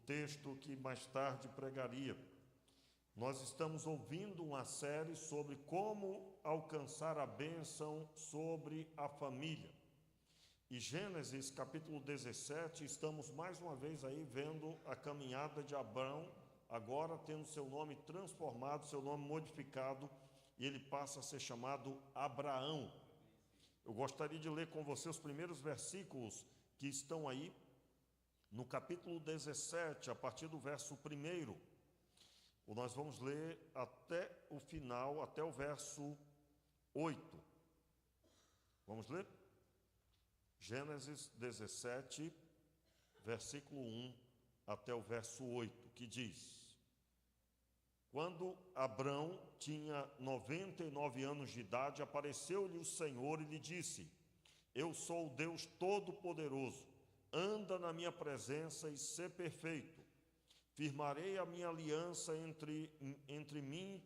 texto que mais tarde pregaria. Nós estamos ouvindo uma série sobre como alcançar a bênção sobre a família. E Gênesis capítulo 17, estamos mais uma vez aí vendo a caminhada de Abrão, agora tendo seu nome transformado, seu nome modificado, e ele passa a ser chamado Abraão. Eu gostaria de ler com você os primeiros versículos que estão aí no capítulo 17, a partir do verso 1. Nós vamos ler até o final, até o verso 8. Vamos ler? Gênesis 17, versículo 1 até o verso 8, que diz: Quando Abrão tinha 99 anos de idade, apareceu-lhe o Senhor e lhe disse: Eu sou o Deus Todo-Poderoso, anda na minha presença e sê perfeito. Firmarei a minha aliança entre mim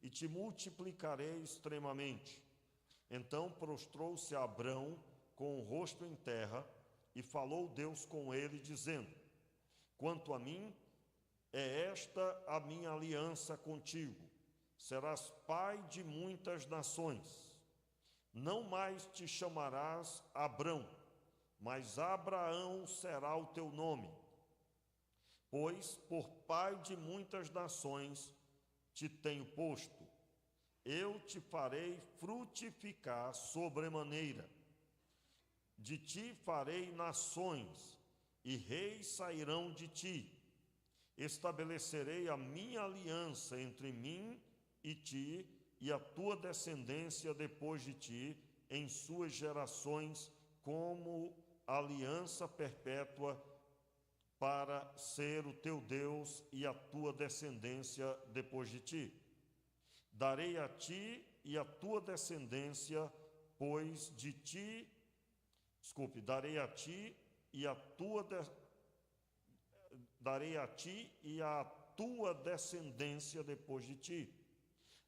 e te multiplicarei extremamente. Então prostrou-se Abrão com o rosto em terra e falou Deus com ele, dizendo: Quanto a mim, é esta a minha aliança contigo. Serás pai de muitas nações. Não mais te chamarás Abrão, mas Abraão será o teu nome, pois por pai de muitas nações te tenho posto. Eu te farei frutificar sobremaneira. De ti farei nações, e reis sairão de ti. Estabelecerei a minha aliança entre mim e ti, e a tua descendência depois de ti, em suas gerações, como aliança perpétua, para ser o teu Deus e a tua descendência depois de ti. Darei a ti e a tua descendência, pois de ti, darei a ti e a tua descendência depois de ti,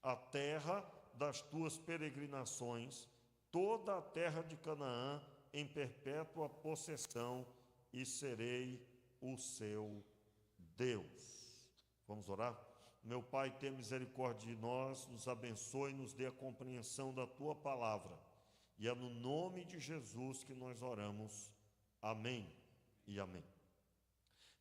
a terra das tuas peregrinações, toda a terra de Canaã, em perpétua possessão, e serei o seu Deus. Vamos orar? Meu Pai, tenha misericórdia de nós, nos abençoe, nos dê a compreensão da tua palavra. E é no nome de Jesus que nós oramos. Amém e amém.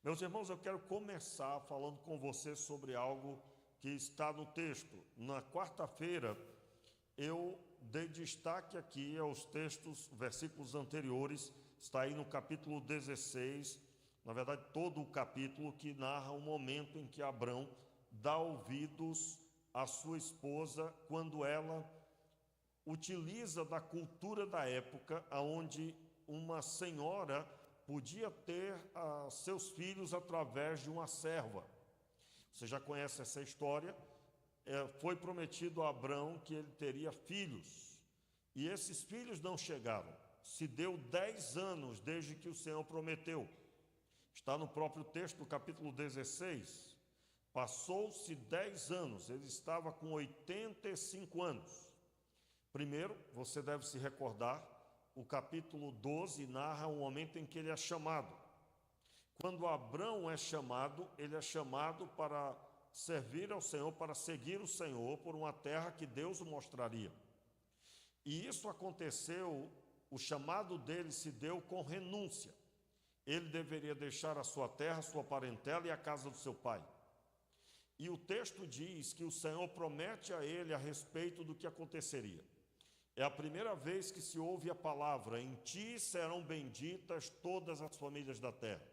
Meus irmãos, eu quero começar falando com você sobre algo que está no texto. Na quarta-feira, eu dei destaque aqui aos textos, versículos anteriores, está aí no capítulo 16, na verdade todo o capítulo, que narra o momento em que Abrão dá ouvidos à sua esposa, quando ela utiliza da cultura da época, onde uma senhora podia ter seus filhos através de uma serva. Você já conhece essa história? Foi prometido a Abrão que ele teria filhos, e esses filhos não chegaram. Se deu 10 anos desde que o Senhor prometeu. Está no próprio texto do capítulo 16. Passou-se 10 anos, ele estava com 85 anos. Primeiro, você deve se recordar, o capítulo 12 narra o momento em que ele é chamado. Quando Abrão é chamado, ele é chamado para servir ao Senhor, para seguir o Senhor por uma terra que Deus o mostraria. E isso aconteceu, o chamado dele se deu com renúncia. Ele deveria deixar a sua terra, sua parentela e a casa do seu pai. E o texto diz que o Senhor promete a ele a respeito do que aconteceria. É a primeira vez que se ouve a palavra: em ti serão benditas todas as famílias da terra.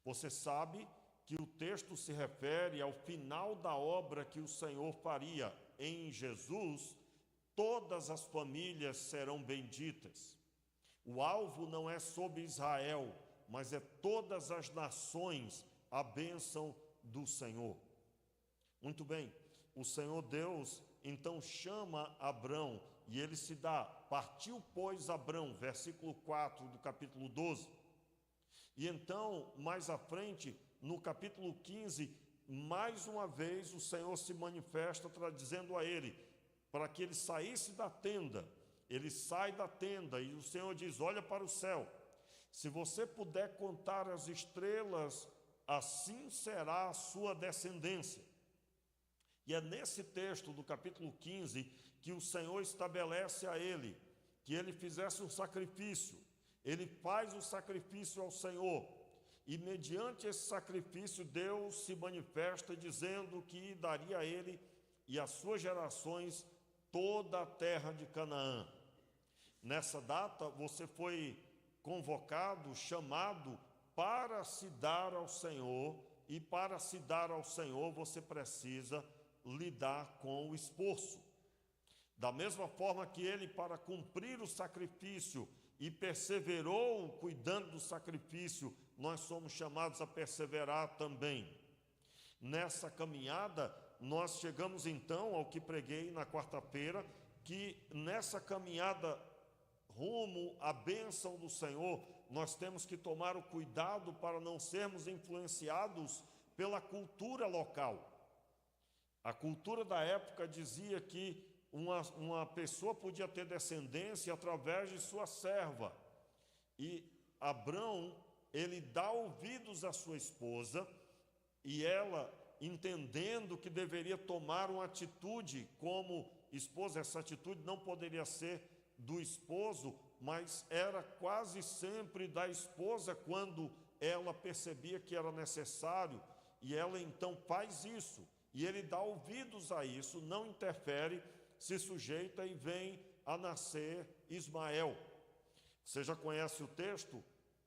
Você sabe que o texto se refere ao final da obra que o Senhor faria em Jesus. Todas as famílias serão benditas. O alvo não é sobre Israel, mas é todas as nações, a bênção do Senhor. Muito bem, o Senhor Deus então chama Abrão e ele se dá: partiu, pois, Abrão, versículo 4 do capítulo 12. E então, mais à frente, no capítulo 15, mais uma vez o Senhor se manifesta, dizendo a ele, para que ele saísse da tenda. Ele sai da tenda e o Senhor diz: olha para o céu, se você puder contar as estrelas assim será a sua descendência. E é nesse texto do capítulo 15 que o Senhor estabelece a ele que ele fizesse um sacrifício. Ele faz o sacrifício ao Senhor, e mediante esse sacrifício Deus se manifesta dizendo que daria a ele e às suas gerações toda a terra de Canaã. Nessa data você foi convocado, chamado para se dar ao Senhor, e para se dar ao Senhor você precisa lidar com o esforço. Da mesma forma que ele, para cumprir o sacrifício, e perseverou cuidando do sacrifício, nós somos chamados a perseverar também. Nessa caminhada, nós chegamos então ao que preguei na quarta-feira, que nessa caminhada rumo à bênção do Senhor, nós temos que tomar o cuidado para não sermos influenciados pela cultura local. A cultura da época dizia que uma pessoa podia ter descendência através de sua serva. E Abrão, ele dá ouvidos à sua esposa, e ela, entendendo que deveria tomar uma atitude como esposa, essa atitude não poderia ser do esposo, mas era quase sempre da esposa quando ela percebia que era necessário, e ela então faz isso, e ele dá ouvidos a isso, não interfere, se sujeita, e vem a nascer Ismael. Você já conhece o texto?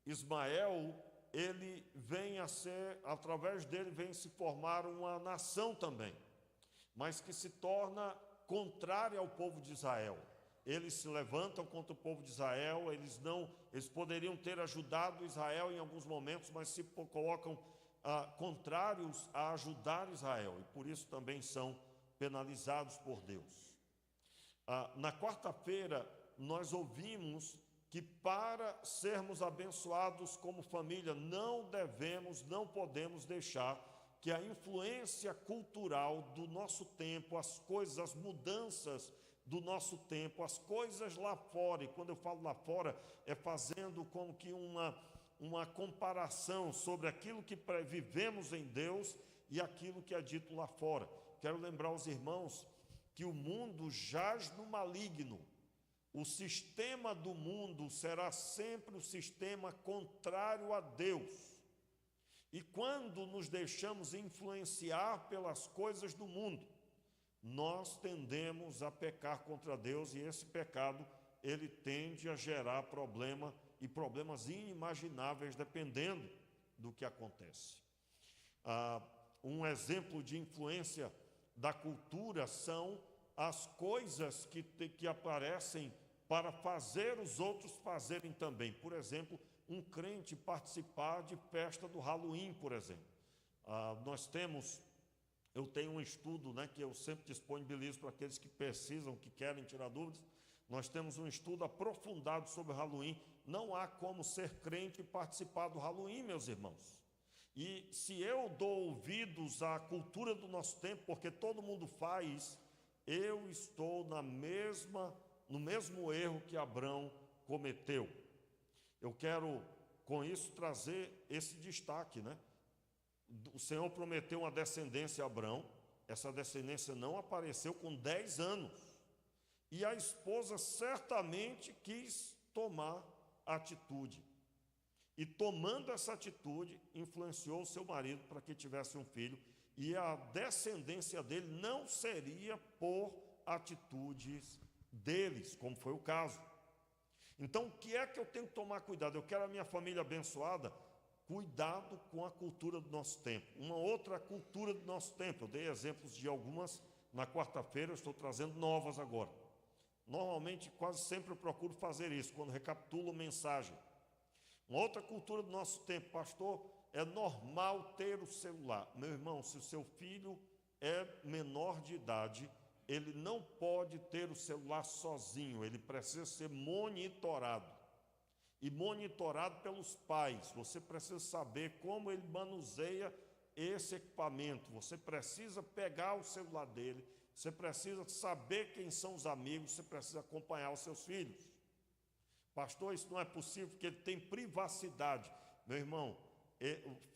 Ismael, ele vem a ser, através dele vem se formar uma nação também, mas que se torna contrária ao povo de Israel. Eles se levantam contra o povo de Israel, eles poderiam ter ajudado Israel em alguns momentos, mas se colocam contrários a ajudar Israel, e por isso também são penalizados por Deus. Na quarta-feira, nós ouvimos que para sermos abençoados como família, não podemos deixar que a influência cultural do nosso tempo, as coisas, as mudanças do nosso tempo, as coisas lá fora, e quando eu falo lá fora, é fazendo como que uma comparação sobre aquilo que vivemos em Deus e aquilo que é dito lá fora. Quero lembrar aos irmãos que o mundo jaz no maligno. O sistema do mundo será sempre o sistema contrário a Deus. E quando nos deixamos influenciar pelas coisas do mundo, nós tendemos a pecar contra Deus, e esse pecado, ele tende a gerar problema, e problemas inimagináveis dependendo do que acontece. Um exemplo de influência da cultura são as coisas que aparecem para fazer os outros fazerem também. Por exemplo, um crente participar de festa do Halloween, por exemplo. Eu tenho um estudo, que eu sempre disponibilizo para aqueles que precisam, que querem tirar dúvidas. Nós temos um estudo aprofundado sobre o Halloween. Não há como ser crente e participar do Halloween, meus irmãos. E se eu dou ouvidos à cultura do nosso tempo, porque todo mundo faz, eu estou no mesmo erro que Abrão cometeu. Eu quero, com isso, trazer esse destaque, O Senhor prometeu uma descendência a Abrão, essa descendência não apareceu com 10 anos, e a esposa certamente quis tomar atitude. E tomando essa atitude, influenciou o seu marido para que tivesse um filho, e a descendência dele não seria por atitudes deles, como foi o caso. Então, o que é que eu tenho que tomar cuidado? Eu quero a minha família abençoada. Cuidado com a cultura do nosso tempo. Uma outra cultura do nosso tempo, eu dei exemplos de algumas na quarta-feira, eu estou trazendo novas agora. Normalmente, quase sempre eu procuro fazer isso, quando recapitulo mensagem. Uma outra cultura do nosso tempo, pastor, é normal ter o celular. Meu irmão, se o seu filho é menor de idade, ele não pode ter o celular sozinho, ele precisa ser monitorado. E monitorado pelos pais. Você precisa saber como ele manuseia esse equipamento. Você precisa pegar o celular dele, você precisa saber quem são os amigos, você precisa acompanhar os seus filhos. Pastor, isso não é possível porque ele tem privacidade. Meu irmão,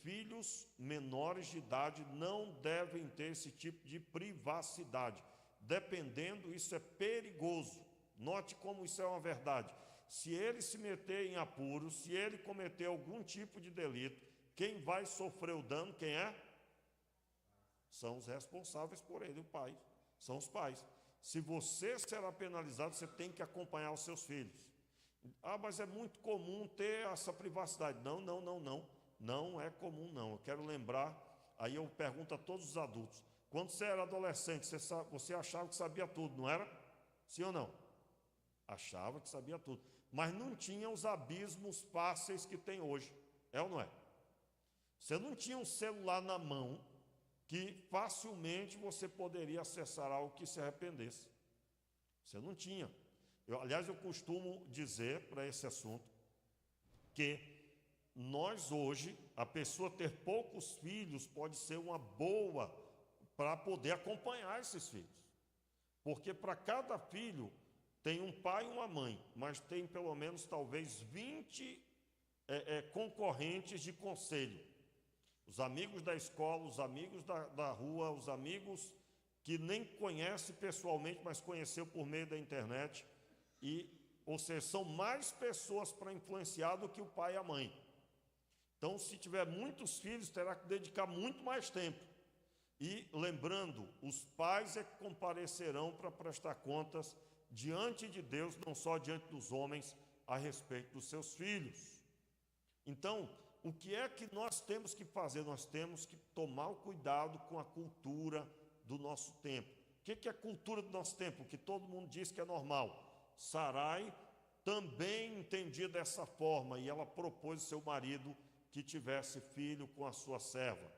filhos menores de idade não devem ter esse tipo de privacidade. Dependendo, isso é perigoso. Note como isso é uma verdade. Se ele se meter em apuros, se ele cometer algum tipo de delito, quem vai sofrer o dano, quem é? São os responsáveis por ele, o pai. São os pais. Se você será penalizado, você tem que acompanhar os seus filhos. Ah, mas é muito comum ter essa privacidade. Não. Não é comum, não. Eu quero lembrar, aí eu pergunto a todos os adultos. Quando você era adolescente, você achava que sabia tudo, não era? Sim ou não? Achava que sabia tudo. Mas não tinha os abismos fáceis que tem hoje. É ou não é? Você não tinha um celular na mão que facilmente você poderia acessar algo que se arrependesse. Você não tinha. Aliás, eu costumo dizer para esse assunto que nós hoje, a pessoa ter poucos filhos pode ser uma boa para poder acompanhar esses filhos. Porque para cada filho tem um pai e uma mãe, mas tem pelo menos talvez 20 concorrentes de conselho. Os amigos da escola, os amigos da rua, os amigos que nem conhece pessoalmente, mas conheceu por meio da internet. Ou seja, são mais pessoas para influenciar do que o pai e a mãe. Então, se tiver muitos filhos, terá que dedicar muito mais tempo. E, lembrando, os pais é que comparecerão para prestar contas diante de Deus, não só diante dos homens, a respeito dos seus filhos. Então, o que é que nós temos que fazer? Nós temos que tomar o cuidado com a cultura do nosso tempo. O que é a cultura do nosso tempo? Que todo mundo diz que é normal. Sarai também entendia dessa forma, e ela propôs ao seu marido que tivesse filho com a sua serva.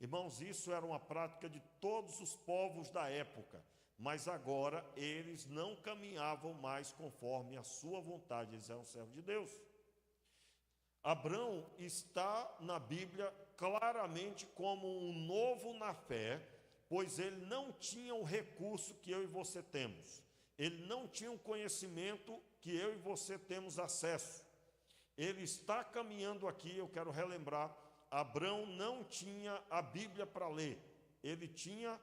Irmãos, isso era uma prática de todos os povos da época, mas agora eles não caminhavam mais conforme a sua vontade, eles eram servos de Deus. Abrão está na Bíblia claramente como um novo na fé, pois ele não tinha o recurso que eu e você temos. Ele não tinha o conhecimento que eu e você temos acesso. Ele está caminhando aqui, eu quero relembrar, Abrão não tinha a Bíblia para ler. Ele tinha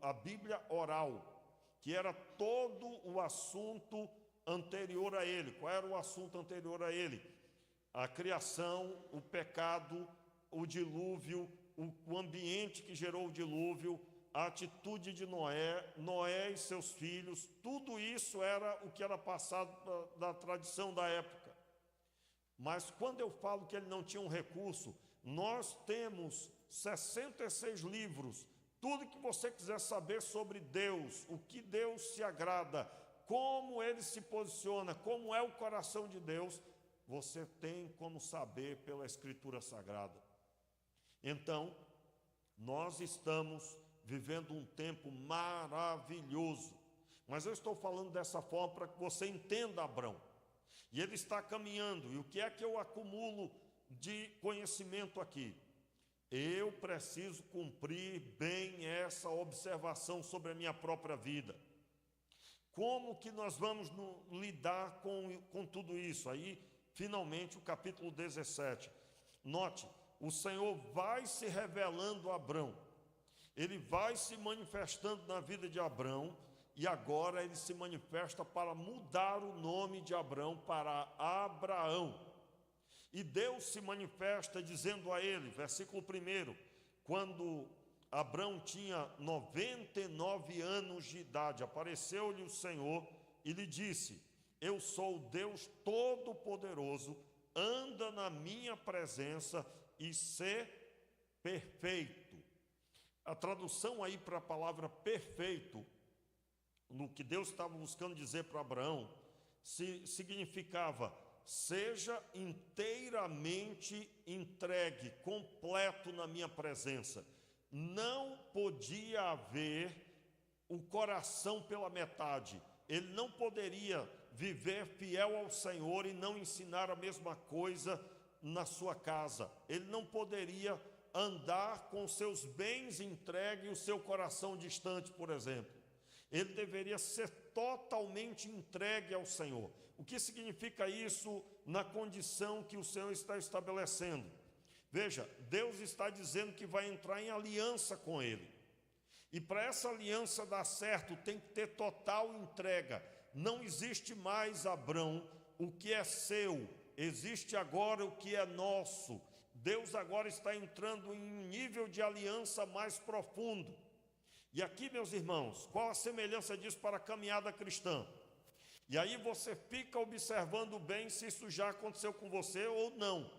a Bíblia oral, que era todo o assunto anterior a ele. Qual era o assunto anterior a ele? A criação, o pecado, o dilúvio, o ambiente que gerou o dilúvio, a atitude de Noé e seus filhos, tudo isso era o que era passado da tradição da época. Mas quando eu falo que ele não tinha um recurso, nós temos 66 livros, tudo que você quiser saber sobre Deus, o que Deus se agrada, como ele se posiciona, como é o coração de Deus, você tem como saber pela Escritura Sagrada. Então, nós estamos vivendo um tempo maravilhoso, mas eu estou falando dessa forma para que você entenda Abrão. E ele está caminhando, e o que é que eu acumulo de conhecimento aqui? Eu preciso cumprir bem essa observação sobre a minha própria vida. Como que nós vamos lidar com tudo isso? Aí, finalmente, o capítulo 17. Note, o Senhor vai se revelando a Abrão. Ele vai se manifestando na vida de Abrão, e agora ele se manifesta para mudar o nome de Abrão para Abraão. E Deus se manifesta dizendo a ele, versículo 1, quando Abrão tinha 99 anos de idade, apareceu-lhe o Senhor e lhe disse: eu sou o Deus Todo-Poderoso, anda na minha presença e sê perfeito. A tradução aí para a palavra perfeito, no que Deus estava buscando dizer para Abraão, significava: seja inteiramente entregue, completo na minha presença. Não podia haver o coração pela metade. Ele não poderia viver fiel ao Senhor e não ensinar a mesma coisa na sua casa. Ele não poderia andar com seus bens entregues e o seu coração distante, por exemplo. Ele deveria ser totalmente entregue ao Senhor. O que significa isso na condição que o Senhor está estabelecendo? Veja, Deus está dizendo que vai entrar em aliança com ele. E para essa aliança dar certo, tem que ter total entrega. Não existe mais, Abrão, o que é seu, existe agora o que é nosso. Deus agora está entrando em um nível de aliança mais profundo. E aqui, meus irmãos, qual a semelhança disso para a caminhada cristã? E aí você fica observando bem se isso já aconteceu com você ou não.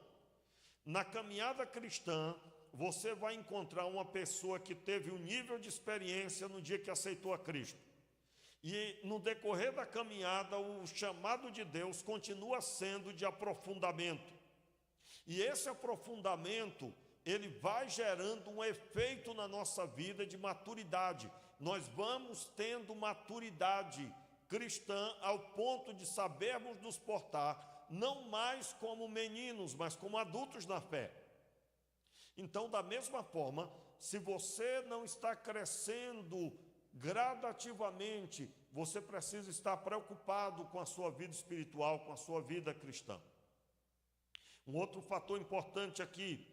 Na caminhada cristã, você vai encontrar uma pessoa que teve um nível de experiência no dia que aceitou a Cristo. E no decorrer da caminhada, o chamado de Deus continua sendo de aprofundamento. E esse aprofundamento, ele vai gerando um efeito na nossa vida de maturidade. Nós vamos tendo maturidade cristã ao ponto de sabermos nos portar, não mais como meninos, mas como adultos na fé. Então, da mesma forma, se você não está crescendo gradativamente, você precisa estar preocupado com a sua vida espiritual, com a sua vida cristã. Um outro fator importante aqui,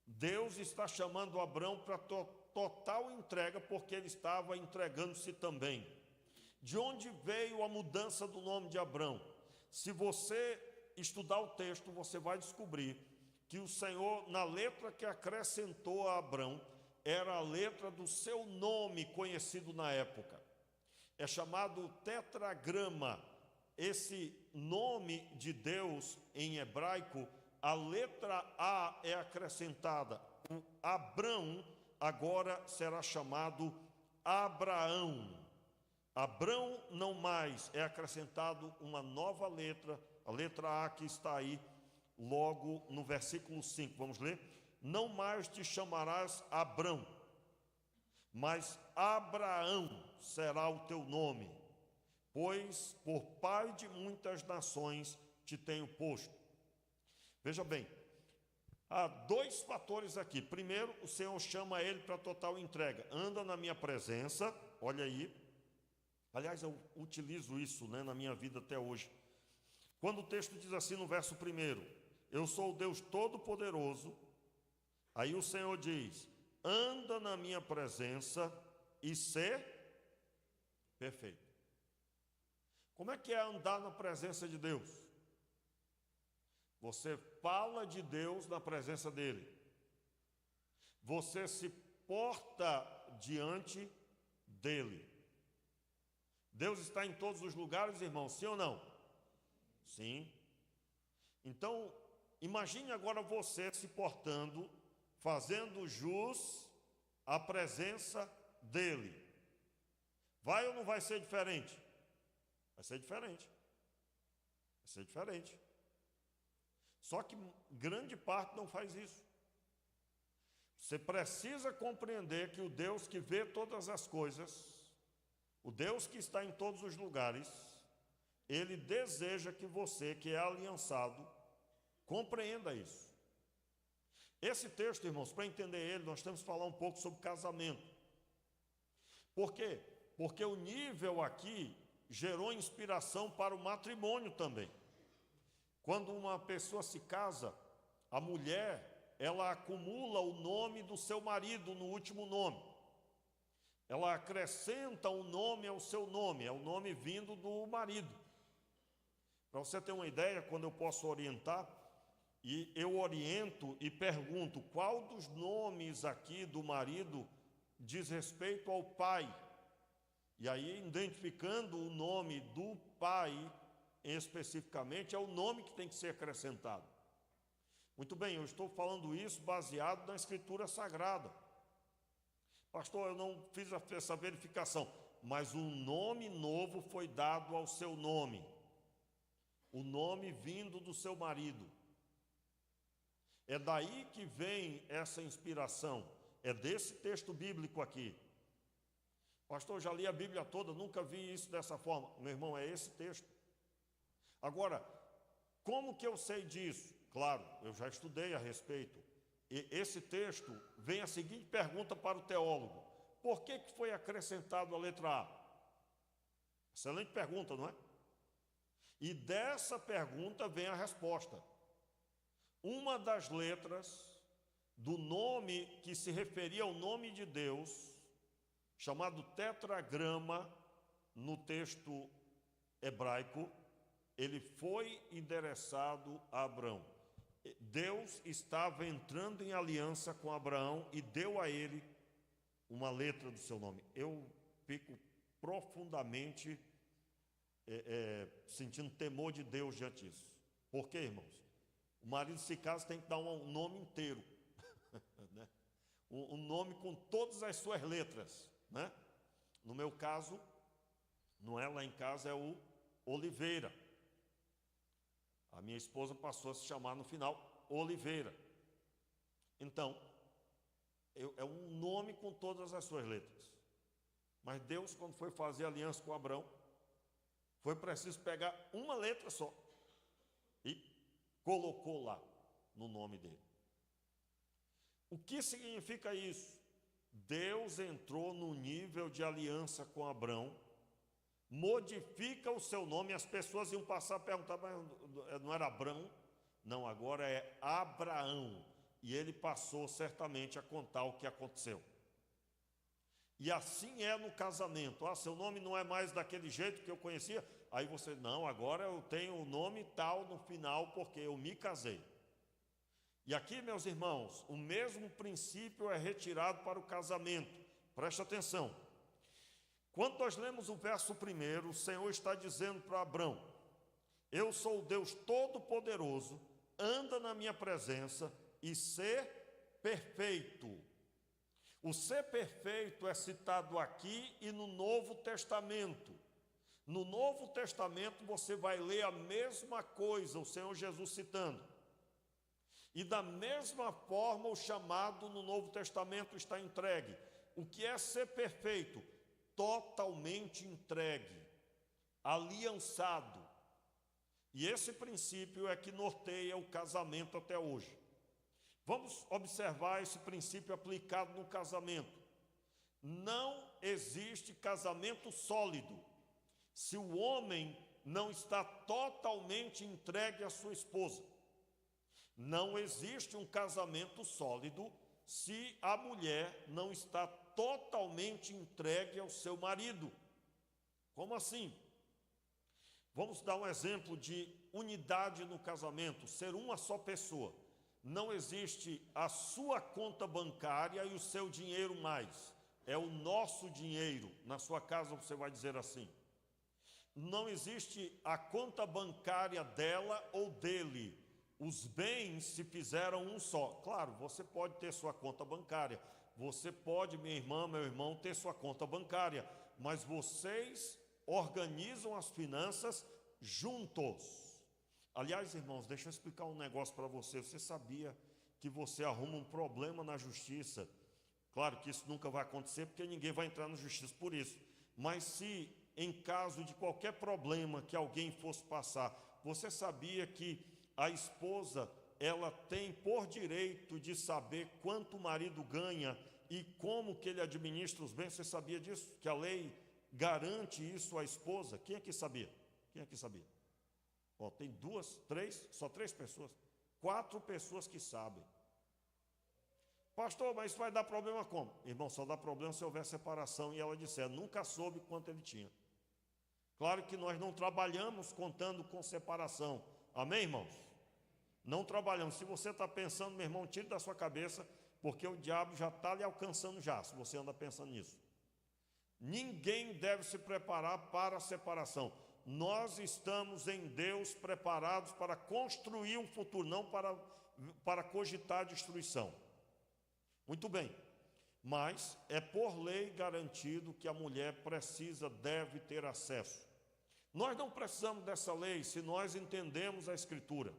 Deus está chamando Abrão para total entrega, porque ele estava entregando-se também. De onde veio a mudança do nome de Abrão? Se você estudar o texto, você vai descobrir que o Senhor, na letra que acrescentou a Abrão, era a letra do seu nome conhecido na época. É chamado tetragrama. Esse nome de Deus em hebraico, a letra A é acrescentada. O Abrão agora será chamado Abraão. Abrão não mais, é acrescentado uma nova letra, a letra A que está aí, logo no versículo 5, vamos ler? Não mais te chamarás Abrão, mas Abraão será o teu nome, pois por pai de muitas nações te tenho posto. Veja bem, há dois fatores aqui. Primeiro, o Senhor chama ele para total entrega. Anda na minha presença, olha aí. Aliás, eu utilizo isso, na minha vida até hoje. Quando o texto diz assim no verso 1, eu sou o Deus Todo-Poderoso, aí o Senhor diz, anda na minha presença e ser perfeito. Como é que é andar na presença de Deus? Você fala de Deus na presença dele. Você se porta diante dele. Deus está em todos os lugares, irmãos, sim ou não? Sim. Então, imagine agora você se portando, fazendo jus à presença dele. Vai ou não vai ser diferente? Vai ser diferente. Vai ser diferente. Só que grande parte não faz isso. Você precisa compreender que o Deus que vê todas as coisas, o Deus que está em todos os lugares, ele deseja que você, que é aliançado, compreenda isso. Esse texto, irmãos, para entender ele, nós temos que falar um pouco sobre casamento. Por quê? Porque o nível aqui gerou inspiração para o matrimônio também. Quando uma pessoa se casa, a mulher, ela acumula o nome do seu marido no último nome. Ela acrescenta um nome ao seu nome, é o nome vindo do marido. Para você ter uma ideia, quando eu posso orientar, e eu oriento e pergunto qual dos nomes aqui do marido diz respeito ao pai. E aí, identificando o nome do pai, especificamente, é o nome que tem que ser acrescentado. Muito bem, eu estou falando isso baseado na Escritura Sagrada. Pastor, eu não fiz essa verificação, mas um nome novo foi dado ao seu nome. O nome vindo do seu marido. É daí que vem essa inspiração. É desse texto bíblico aqui. Pastor, já li a Bíblia toda, nunca vi isso dessa forma. Meu irmão, é esse texto. Agora, como que eu sei disso? Claro, eu já estudei a respeito. E esse texto vem a seguinte pergunta para o teólogo. Por que foi acrescentado a letra A? Excelente pergunta, não é? E dessa pergunta vem a resposta. Uma das letras do nome que se referia ao nome de Deus, chamado tetragrama, no texto hebraico, ele foi endereçado a Abraão. Deus estava entrando em aliança com Abraão e deu a ele uma letra do seu nome. Eu fico profundamente sentindo temor de Deus diante disso. Por quê, irmãos? O marido, se casa, tem que dar um nome inteiro, né? Um nome com todas as suas letras, né? No meu caso, não é lá em casa, é o Oliveira. A minha esposa passou a se chamar no final Oliveira. Então, é um nome com todas as suas letras. Mas Deus, quando foi fazer aliança com Abraão, foi preciso pegar uma letra só e colocou lá no nome dele. O que significa isso? Deus entrou no nível de aliança com Abraão, modifica o seu nome, as pessoas iam passar a perguntar, mas não era Abraão? Não, agora é Abraão. E ele passou certamente a contar o que aconteceu. E assim é no casamento. Ah, seu nome não é mais daquele jeito que eu conhecia. Aí você, não, agora eu tenho o nome tal no final porque eu me casei. E aqui, meus irmãos, o mesmo princípio é retirado para o casamento. Preste atenção. Quando nós lemos o verso 1, o Senhor está dizendo para Abraão: eu sou o Deus Todo-Poderoso, anda na minha presença e ser perfeito. O ser perfeito é citado aqui e no Novo Testamento. No Novo Testamento você vai ler a mesma coisa, o Senhor Jesus citando. E da mesma forma o chamado no Novo Testamento está entregue. O que é ser perfeito? Totalmente entregue, aliançado. E esse princípio é que norteia o casamento até hoje. Vamos observar esse princípio aplicado no casamento. Não existe casamento sólido se o homem não está totalmente entregue à sua esposa. Não existe um casamento sólido se a mulher não está totalmente entregue ao seu marido. Como assim? Vamos dar um exemplo de unidade no casamento, ser uma só pessoa. Não existe a sua conta bancária e o seu dinheiro mais. É o nosso dinheiro. Na sua casa você vai dizer assim. Não existe a conta bancária dela ou dele. Os bens se fizeram um só. Claro, você pode ter sua conta bancária. Você pode, minha irmã, meu irmão, ter sua conta bancária. Mas vocês organizam as finanças juntos. Aliás, irmãos, deixa eu explicar um negócio para você. Você sabia que você arruma um problema na justiça? Claro que isso nunca vai acontecer, porque ninguém vai entrar na justiça por isso. Mas se, em caso de qualquer problema que alguém fosse passar, você sabia que a esposa, ela tem por direito de saber quanto o marido ganha e como que ele administra os bens? Você sabia disso? Que a lei garante isso à esposa? Quem aqui sabia? Quem aqui sabia? Ó, tem só três pessoas, 4 pessoas que sabem. Pastor, mas isso vai dar problema como? Irmão, só dá problema se houver separação e ela disser, nunca soube quanto ele tinha. Claro que nós não trabalhamos contando com separação. Amém, irmãos? Não trabalhamos. Se você está pensando, meu irmão, tire da sua cabeça, porque o diabo já está lhe alcançando já, se você anda pensando nisso. Ninguém deve se preparar para a separação. Nós estamos em Deus preparados para construir um futuro, não para cogitar a destruição. Muito bem, mas é por lei garantido que a mulher deve ter acesso. Nós não precisamos dessa lei se nós entendemos a Escritura.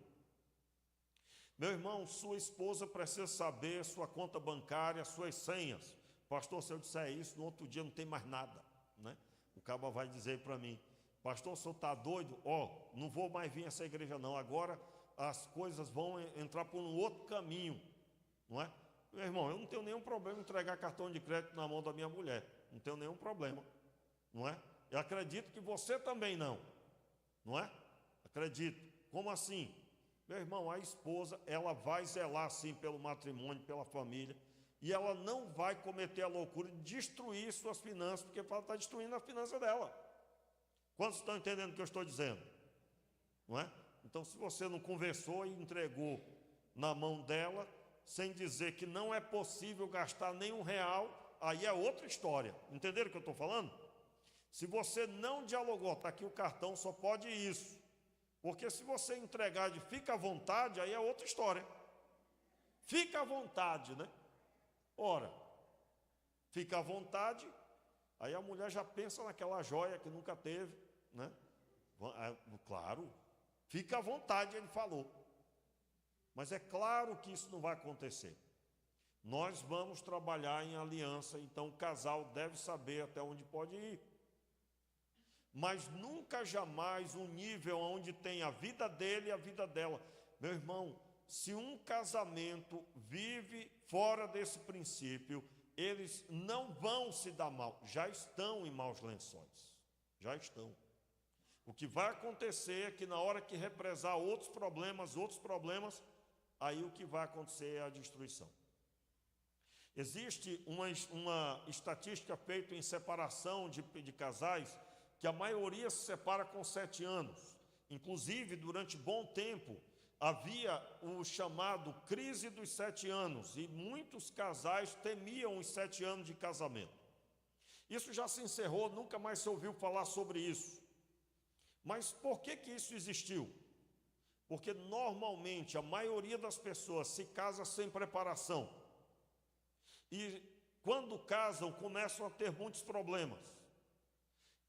Meu irmão, sua esposa precisa saber sua conta bancária, suas senhas. Pastor, se eu disser isso, no outro dia não tem mais nada, né? O cabo vai dizer para mim, pastor, o senhor está doido? Não vou mais vir a essa igreja não, agora as coisas vão entrar por um outro caminho, não é? Meu irmão, eu não tenho nenhum problema em entregar cartão de crédito na mão da minha mulher, não tenho nenhum problema, não é? Eu acredito que você também não é? Acredito. Como assim? Meu irmão, a esposa, ela vai zelar sim pelo matrimônio, pela família, e ela não vai cometer a loucura de destruir suas finanças, porque ela está destruindo a finança dela. Quantos estão entendendo o que eu estou dizendo? Não é? Então, se você não conversou e entregou na mão dela, sem dizer que não é possível gastar nenhum real, aí é outra história. Entenderam o que eu estou falando? Se você não dialogou, está aqui o cartão, só pode isso. Porque se você entregar de fica à vontade, aí é outra história. Fica à vontade, né? Ora, fica à vontade, aí a mulher já pensa naquela joia que nunca teve, né? Claro, fica à vontade, ele falou. Mas é claro que isso não vai acontecer. Nós vamos trabalhar em aliança, então o casal deve saber até onde pode ir. Mas nunca jamais um nível onde tem a vida dele e a vida dela. Meu irmão, se um casamento vive fora desse princípio, eles não vão se dar mal, já estão em maus lençóis, já estão. O que vai acontecer é que na hora que represar outros problemas, aí o que vai acontecer é a destruição. Existe uma estatística feita em separação de casais, que a maioria se separa com 7 anos. Inclusive, durante bom tempo, havia o chamado crise dos 7 anos, e muitos casais temiam os 7 anos de casamento. Isso já se encerrou, nunca mais se ouviu falar sobre isso. Mas por que isso existiu? Porque normalmente a maioria das pessoas se casa sem preparação. E quando casam, começam a ter muitos problemas.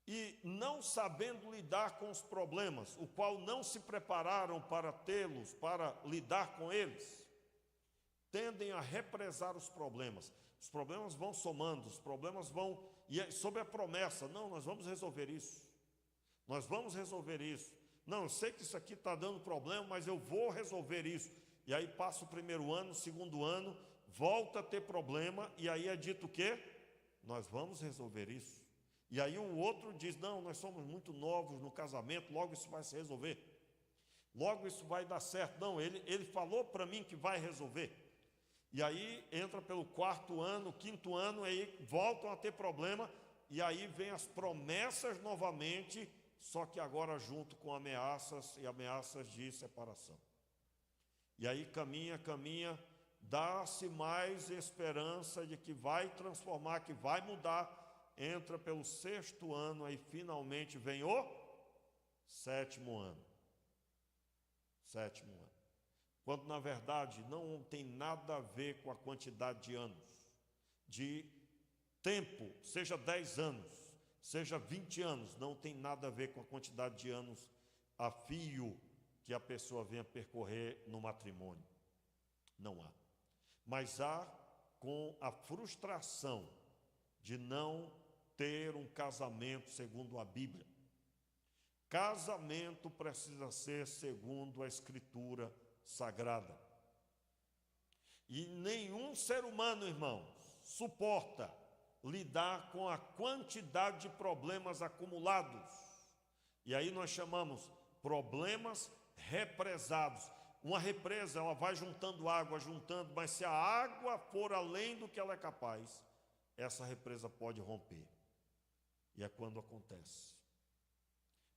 E não sabendo lidar com os problemas, o qual não se prepararam para tê-los, para lidar com eles, tendem a represar os problemas. Os problemas vão somando, os problemas vão, e sob a promessa, não, nós vamos resolver isso. Nós vamos resolver isso. Não, eu sei que isso aqui está dando problema, mas eu vou resolver isso. E aí passa o primeiro ano, o segundo ano, volta a ter problema, e aí é dito o quê? Nós vamos resolver isso. E aí o outro diz, não, nós somos muito novos no casamento, logo isso vai se resolver. Logo isso vai dar certo. Não, ele falou para mim que vai resolver. E aí entra pelo 4º ano, 5º ano, aí voltam a ter problema, e aí vem as promessas novamente, só que agora junto com ameaças e ameaças de separação. E aí caminha, dá-se mais esperança de que vai transformar, que vai mudar. Entra pelo 6º ano, aí finalmente vem o 7º ano. 7º ano. Quando na verdade não tem nada a ver com a quantidade de anos, de tempo, seja 10 anos, seja 20 anos, não tem nada a ver com a quantidade de anos a fio que a pessoa venha percorrer no matrimônio. Não há. Mas há com a frustração de não ter um casamento segundo a Bíblia. Casamento precisa ser segundo a Escritura Sagrada. E nenhum ser humano, irmãos, suporta lidar com a quantidade de problemas acumulados. E aí nós chamamos problemas represados. Uma represa, ela vai juntando água, mas se a água for além do que ela é capaz, essa represa pode romper. E é quando acontece.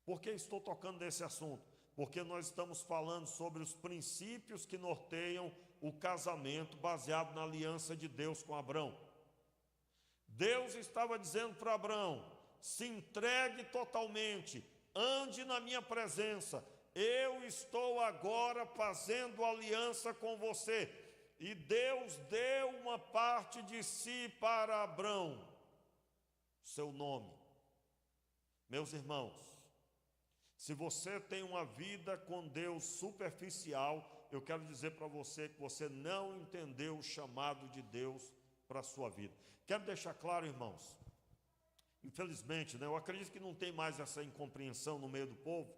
Por que estou tocando nesse assunto? Porque nós estamos falando sobre os princípios que norteiam o casamento baseado na aliança de Deus com Abrão. Deus estava dizendo para Abrão, se entregue totalmente, ande na minha presença, eu estou agora fazendo aliança com você. E Deus deu uma parte de si para Abrão, seu nome. Meus irmãos, se você tem uma vida com Deus superficial, eu quero dizer para você que você não entendeu o chamado de Deus para a sua vida. Quero deixar claro, irmãos, infelizmente, eu acredito que não tem mais essa incompreensão no meio do povo.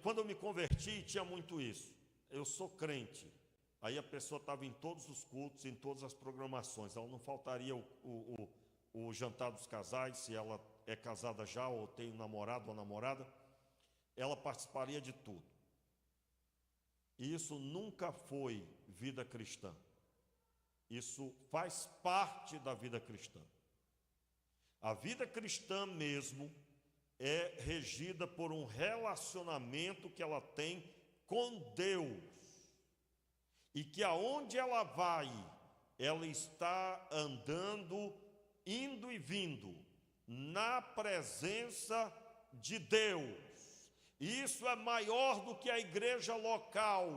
Quando eu me converti, tinha muito isso. Eu sou crente. Aí a pessoa estava em todos os cultos, em todas as programações. Ela não faltaria o jantar dos casais, se ela é casada já ou tem um namorado ou namorada. ela participaria de tudo. E isso nunca foi vida cristã. Isso faz parte da vida cristã. A vida cristã mesmo é regida por um relacionamento que ela tem com Deus. E que aonde ela vai, ela está andando, indo e vindo, na presença de Deus. Isso é maior do que a igreja local.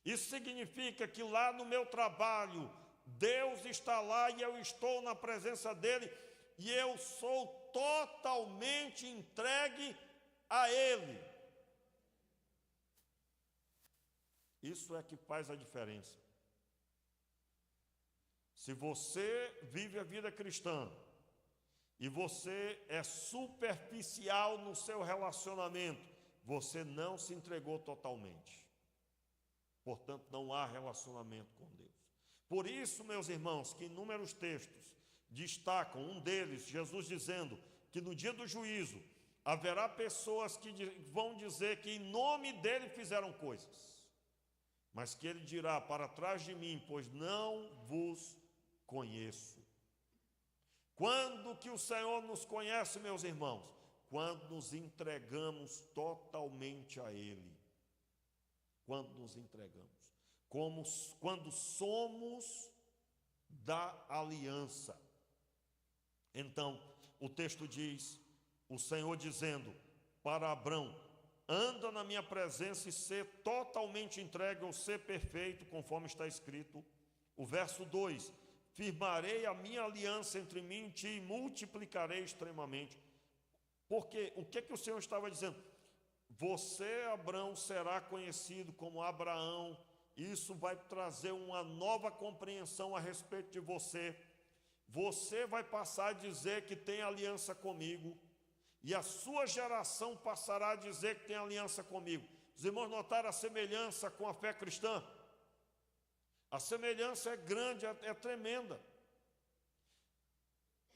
Isso significa que lá no meu trabalho, Deus está lá e eu estou na presença dele, e eu sou totalmente entregue a ele. Isso é que faz a diferença. Se você vive a vida cristã e você é superficial no seu relacionamento, você não se entregou totalmente. Portanto, não há relacionamento com Deus. Por isso, meus irmãos, que inúmeros textos destacam, um deles, Jesus dizendo que no dia do juízo haverá pessoas que vão dizer que em nome dele fizeram coisas, mas que ele dirá: para trás de mim, pois não vos conheço. Quando que o Senhor nos conhece, meus irmãos? Quando nos entregamos totalmente a ele. Quando nos entregamos, quando somos da aliança. Então, o texto diz, o Senhor dizendo para Abrão: anda na minha presença e ser totalmente entregue ou ser perfeito, conforme está escrito. O verso 2, firmarei a minha aliança entre mim e ti e multiplicarei extremamente. Porque o que o Senhor estava dizendo? Você, Abrão, será conhecido como Abraão. Isso vai trazer uma nova compreensão a respeito de você. Você vai passar a dizer que tem aliança comigo, e a sua geração passará a dizer que tem aliança comigo. Os irmãos notaram a semelhança com a fé cristã? A semelhança é grande, é tremenda.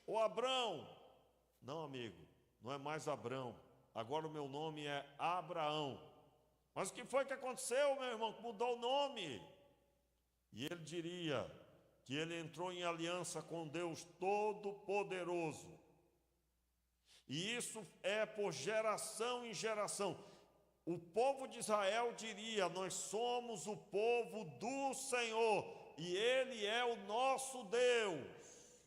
O Abrão, não, amigo, não é mais Abrão. Agora o meu nome é Abraão. Mas o que foi que aconteceu, meu irmão? Mudou o nome. E ele diria que ele entrou em aliança com Deus Todo-Poderoso. E isso é por geração em geração. O povo de Israel diria: nós somos o povo do Senhor, e ele é o nosso Deus.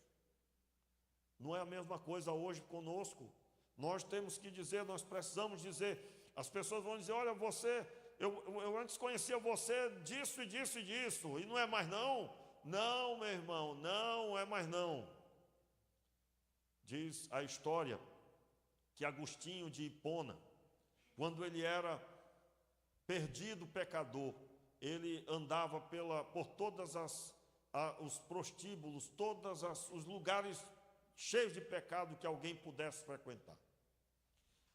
Não é a mesma coisa hoje conosco. Nós temos que dizer, nós precisamos dizer. As pessoas vão dizer: olha, você, eu antes conhecia você disso e disso e disso, e não é mais não? Não, meu irmão, não é mais não. Diz a história que Agostinho de Hipona, quando ele era perdido pecador, ele andava por todas os prostíbulos, os lugares cheios de pecado que alguém pudesse frequentar.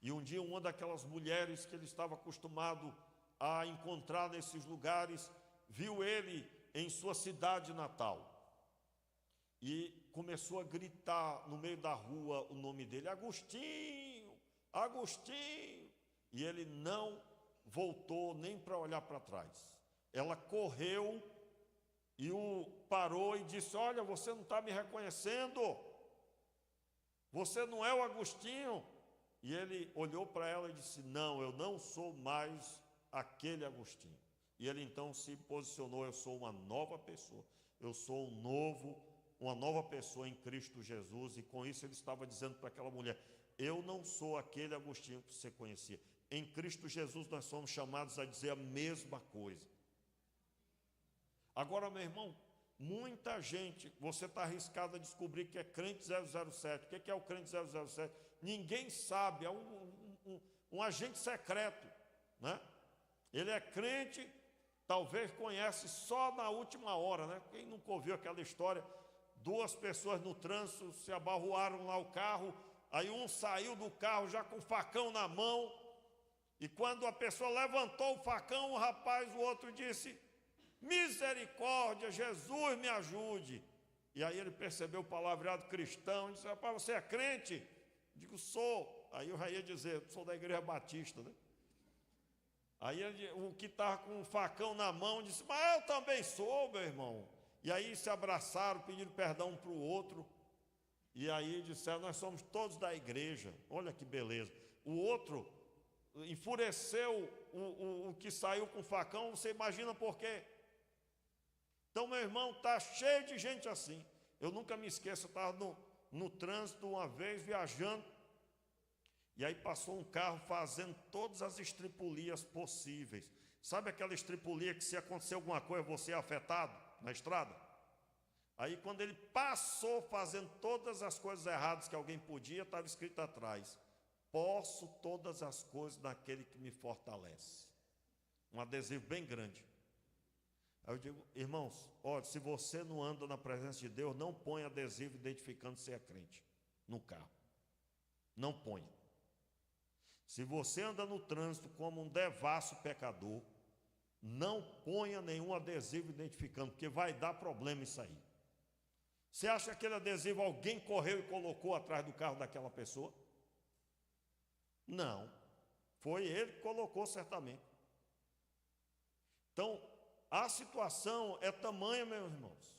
E um dia uma daquelas mulheres que ele estava acostumado a encontrar nesses lugares, viu ele em sua cidade natal. E começou a gritar no meio da rua o nome dele: Agostinho, Agostinho. E ele não voltou nem para olhar para trás. Ela correu e o parou e disse: olha, você não está me reconhecendo? Você não é o Agostinho? E ele olhou para ela e disse: não, eu não sou mais aquele Agostinho. E ele então se posicionou: eu sou uma nova pessoa, eu sou uma nova pessoa em Cristo Jesus. E com isso ele estava dizendo para aquela mulher: eu não sou aquele Agostinho que você conhecia. Em Cristo Jesus nós somos chamados a dizer a mesma coisa. Agora, meu irmão, muita gente, você está arriscado a descobrir que é crente 007. O que é o crente 007? Ninguém sabe, é um agente secreto, né? Ele é crente, talvez conhece só na última hora, né? Quem nunca ouviu aquela história? 2 pessoas no trânsito se abarroaram lá o carro, aí um saiu do carro já com o facão na mão, e quando a pessoa levantou o facão, o outro disse: misericórdia, Jesus me ajude. E aí ele percebeu o palavreado cristão e disse: rapaz, você é crente? Digo: sou. Aí eu já ia dizer, sou da Igreja Batista, né? Aí o que estava com o facão na mão disse, mas eu também sou, meu irmão. E aí se abraçaram, pediram perdão um para o outro. E aí disseram, nós somos todos da igreja. Olha que beleza. O outro enfureceu o que saiu com o facão, você imagina por quê? Então, meu irmão, está cheio de gente assim. Eu nunca me esqueço, eu estava no trânsito uma vez, viajando, e aí passou um carro fazendo todas as estripulias possíveis. Sabe aquela estripulia que se acontecer alguma coisa, você é afetado na estrada? Aí quando ele passou fazendo todas as coisas erradas que alguém podia, estava escrito atrás, posso todas as coisas naquele que me fortalece. Um adesivo bem grande. Aí eu digo, irmãos, olha, se você não anda na presença de Deus, não ponha adesivo identificando se é crente no carro. Não ponha. Se você anda no trânsito como um devasso pecador, não ponha nenhum adesivo identificando, porque vai dar problema isso aí. Você acha que aquele adesivo alguém correu e colocou atrás do carro daquela pessoa? Não. Foi ele que colocou certamente. Então, a situação é tamanha, meus irmãos.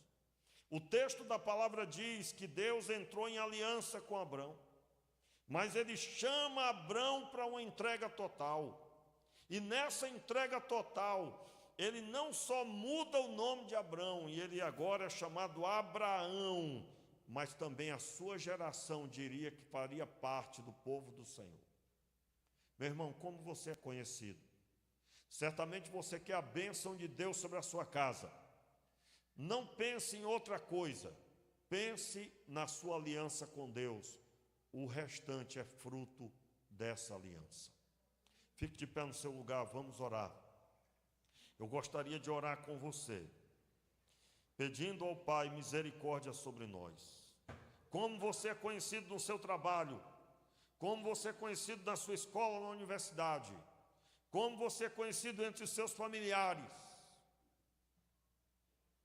O texto da palavra diz que Deus entrou em aliança com Abrão, mas ele chama Abrão para uma entrega total. E nessa entrega total, ele não só muda o nome de Abrão, e ele agora é chamado Abraão, mas também a sua geração diria que faria parte do povo do Senhor. Meu irmão, como você é conhecido? Certamente você quer a bênção de Deus sobre a sua casa. Não pense em outra coisa, pense na sua aliança com Deus. O restante é fruto dessa aliança. Fique de pé no seu lugar, vamos orar. Eu gostaria de orar com você, pedindo ao Pai misericórdia sobre nós. Como você é conhecido no seu trabalho, como você é conhecido na sua escola, na universidade, como você é conhecido entre os seus familiares.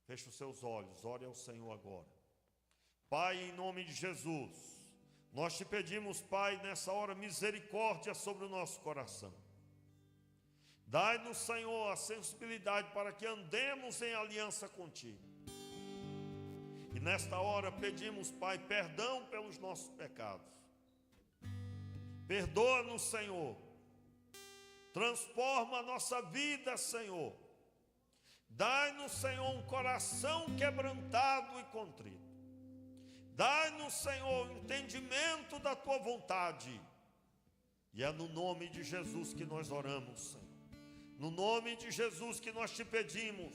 Feche os seus olhos, ore ao Senhor agora. Pai, em nome de Jesus, nós te pedimos, Pai, nessa hora, misericórdia sobre o nosso coração. Dai-nos, Senhor, a sensibilidade para que andemos em aliança contigo. E nesta hora pedimos, Pai, perdão pelos nossos pecados. Perdoa-nos, Senhor. Transforma a nossa vida, Senhor. Dai-nos, Senhor, um coração quebrantado e contrito. Dai-nos, Senhor, o entendimento da Tua vontade. E é no nome de Jesus que nós oramos, Senhor. No nome de Jesus que nós te pedimos.